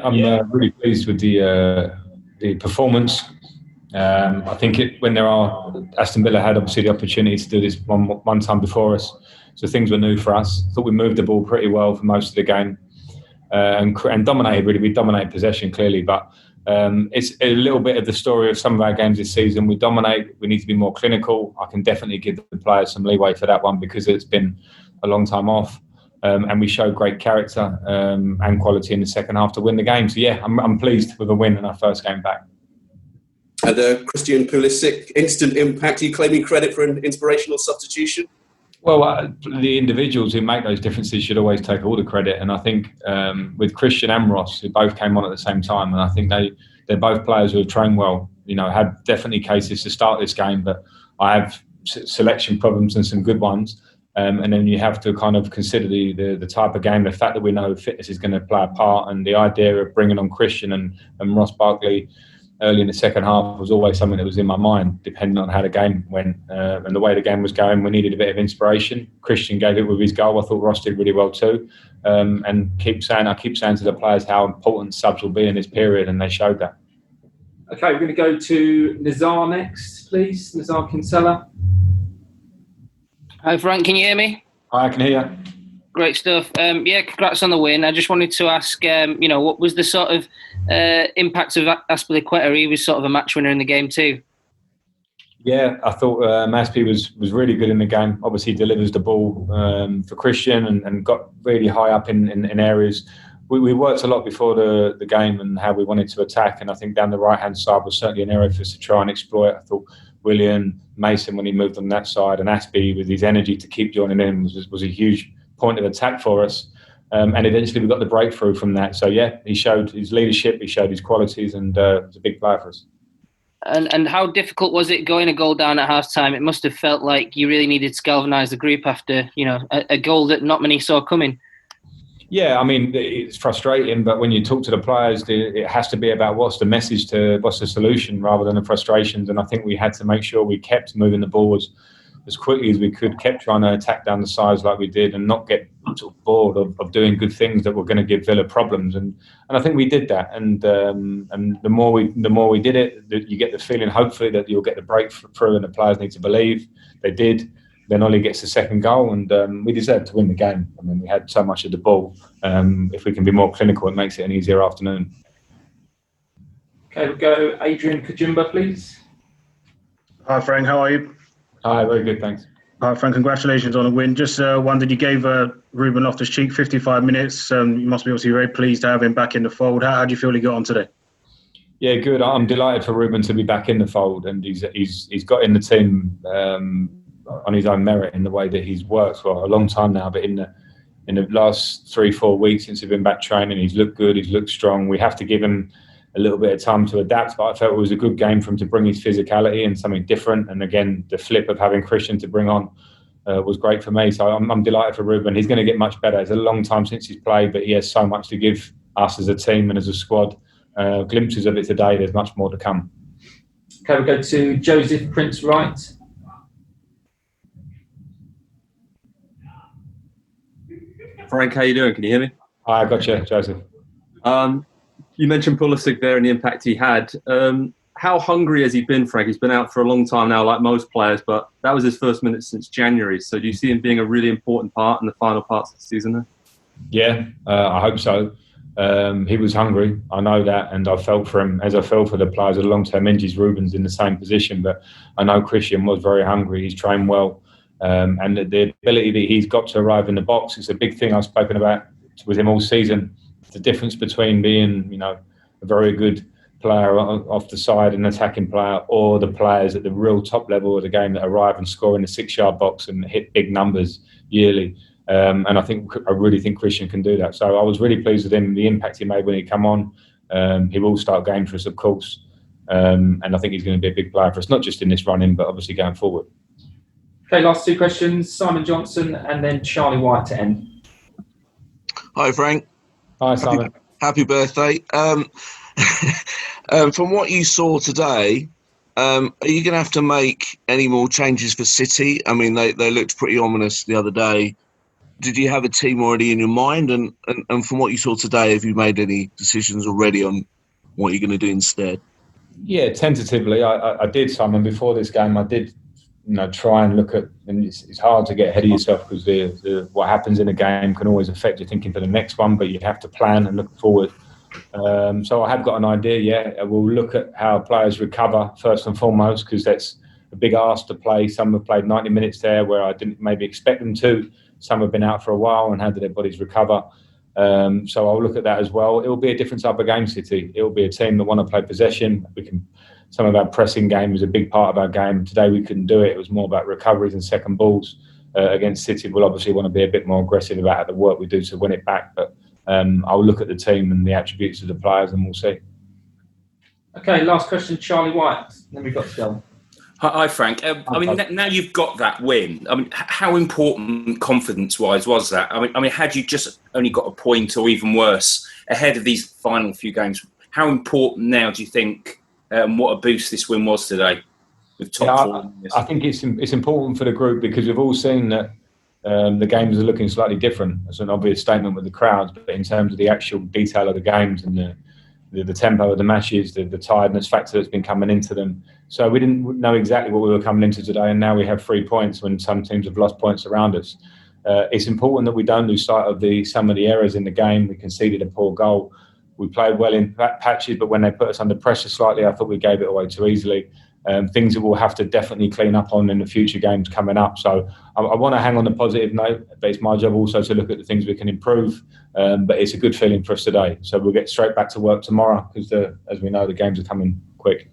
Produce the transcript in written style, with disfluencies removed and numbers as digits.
I'm really pleased with the performance. I think when Aston Villa had obviously the opportunity to do this one time before us, so things were new for us. Thought we moved the ball pretty well for most of the game and dominated. Really, we dominated possession clearly, but it's a little bit of the story of some of our games this season. We dominate. We need to be more clinical. I can definitely give the players some leeway for that one because it's been a long time off. And we showed great character and quality in the second half to win the game. So yeah, I'm pleased with a win in our first game back. And Christian Pulisic, instant impact. Are you claiming credit for an inspirational substitution? Well, the individuals who make those differences should always take all the credit. And I think with Christian and Ross, who both came on at the same time, and I think they're both players who have trained well. You know, had definitely cases to start this game, but I have selection problems and some good ones. And then you have to kind of consider the type of game, the fact that we know fitness is going to play a part, and the idea of bringing on Christian and Ross Barkley early in the second half was always something that was in my mind, depending on how the game went and the way the game was going. We needed a bit of inspiration. Christian gave it with his goal. I thought Ross did really well too. And I keep saying to the players how important subs will be in this period, and they showed that. Okay, we're going to go to Nazar next, please. Nazar Kinsella. Hi Frank, can you hear me? Hi, I can hear you. Great stuff. Yeah, congrats on the win. I just wanted to ask, what was the sort of impact of Azpilicueta? He was sort of a match winner in the game too. Yeah, I thought Maspi was really good in the game. Obviously, delivers the ball for Christian and got really high up in areas. We worked a lot before the game and how we wanted to attack, and I think down the right-hand side was certainly an area for us to try and exploit. I thought William, Mason, when he moved on that side, and Aspie with his energy to keep joining in was a huge point of attack for us. And eventually we got the breakthrough from that. So yeah, he showed his leadership, he showed his qualities, and was a big player for us. And how difficult was it going a goal down at half time? It must have felt like you really needed to galvanise the group after, a goal that not many saw coming. Yeah, I mean, it's frustrating, but when you talk to the players, it has to be about what's the solution rather than the frustrations. And I think we had to make sure we kept moving the ball as quickly as we could, kept trying to attack down the sides like we did, and not get sort of bored of doing good things that were going to give Villa problems. And I think we did that. And the more we did it, you get the feeling, hopefully, that you'll get the breakthrough, and the players need to believe. They did. Then Ollie gets the second goal, and we deserved to win the game. I mean, we had so much of the ball. If we can be more clinical, it makes it an easier afternoon. Okay, we'll go Adrian Kajumba, please. Hi, Frank. How are you? Hi, very good, thanks. Hi, Frank. Congratulations on the win. Just wondered, you gave Ruben Loftus-Cheek 55 minutes. You must be obviously very pleased to have him back in the fold. How do you feel he got on today? Yeah, good. I'm delighted for Ruben to be back in the fold, and he's got in the team on his own merit in the way that he's worked for a long time now. But in the last 3-4 weeks since he's been back training, he's looked good. He's looked strong. We have to give him a little bit of time to adapt, but I felt it was a good game for him to bring his physicality and something different. And again, the flip of having Christian to bring on was great for me. So I'm delighted for Ruben. He's going to get much better. It's a long time since he's played, but he has so much to give us as a team and as a squad. Glimpses of it today. There's much more to come. Okay, we'll go to Joseph Prince Wright. Frank, how you doing? Can you hear me? Hi, I got you, Joseph. You mentioned Pulisic there and the impact he had. How hungry has he been, Frank? He's been out for a long time now, like most players, but that was his first minute since January. So do you see him being a really important part in the final parts of the season there? Yeah, I hope so. He was hungry. I know that, and I felt for him as I felt for the players with long-term injuries. Ruben's in the same position, but I know Christian was very hungry. He's trained well. And the ability that he's got to arrive in the box is a big thing I've spoken about with him all season. The difference between being, a very good player off the side, an attacking player, or the players at the real top level of the game that arrive and score in the 6-yard box and hit big numbers yearly. And I really think Christian can do that. So I was really pleased with him, the impact he made when he came on. He will start games for us, of course. And I think he's going to be a big player for us, not just in this run-in, but obviously going forward. Okay, last two questions. Simon Johnson and then Charlie White to end. Hi, Frank. Hi, Simon. Happy birthday. From what you saw today, are you going to have to make any more changes for City? I mean, they looked pretty ominous the other day. did you have a team already in your mind? And from what you saw today, have you made any decisions already on what you're going to do instead? Yeah, tentatively, I did, Simon. Before this game, I did, try and look at. And it's hard to get ahead of yourself because what happens in a game can always affect your thinking for the next one. But you have to plan and look forward. So I have got an idea. Yeah, we'll look at how players recover first and foremost, because that's a big ask to play. Some have played 90 minutes there where I didn't maybe expect them to. Some have been out for a while, and how do their bodies recover? So I'll look at that as well. It will be a different type of game, City. It will be a team that want to play possession. Some of our pressing game was a big part of our game. Today we couldn't do it. It was more about recoveries and second balls. Against City, we'll obviously want to be a bit more aggressive about the work we do to win it back. But I'll look at the team and the attributes of the players, and we'll see. Okay, last question, Charlie White. Then we've got to go. Hi, Frank. Now you've got that win. How important confidence-wise was that? Had you just only got a point, or even worse, ahead of these final few games, how important now do you think? What a boost this win was today with top four. I think it's important for the group because we've all seen that the games are looking slightly different. It's an obvious statement with the crowds, but in terms of the actual detail of the games and the tempo of the matches, the tiredness factor that's been coming into them. So we didn't know exactly what we were coming into today, and now we have 3 points when some teams have lost points around us. It's important that we don't lose sight of some of the errors in the game. We conceded a poor goal. We played well in patches, but when they put us under pressure slightly, I thought we gave it away too easily. Things that we'll have to definitely clean up on in the future games coming up. So I want to hang on the positive note, but it's my job also to look at the things we can improve. But it's a good feeling for us today. So we'll get straight back to work tomorrow because, as we know, the games are coming quick.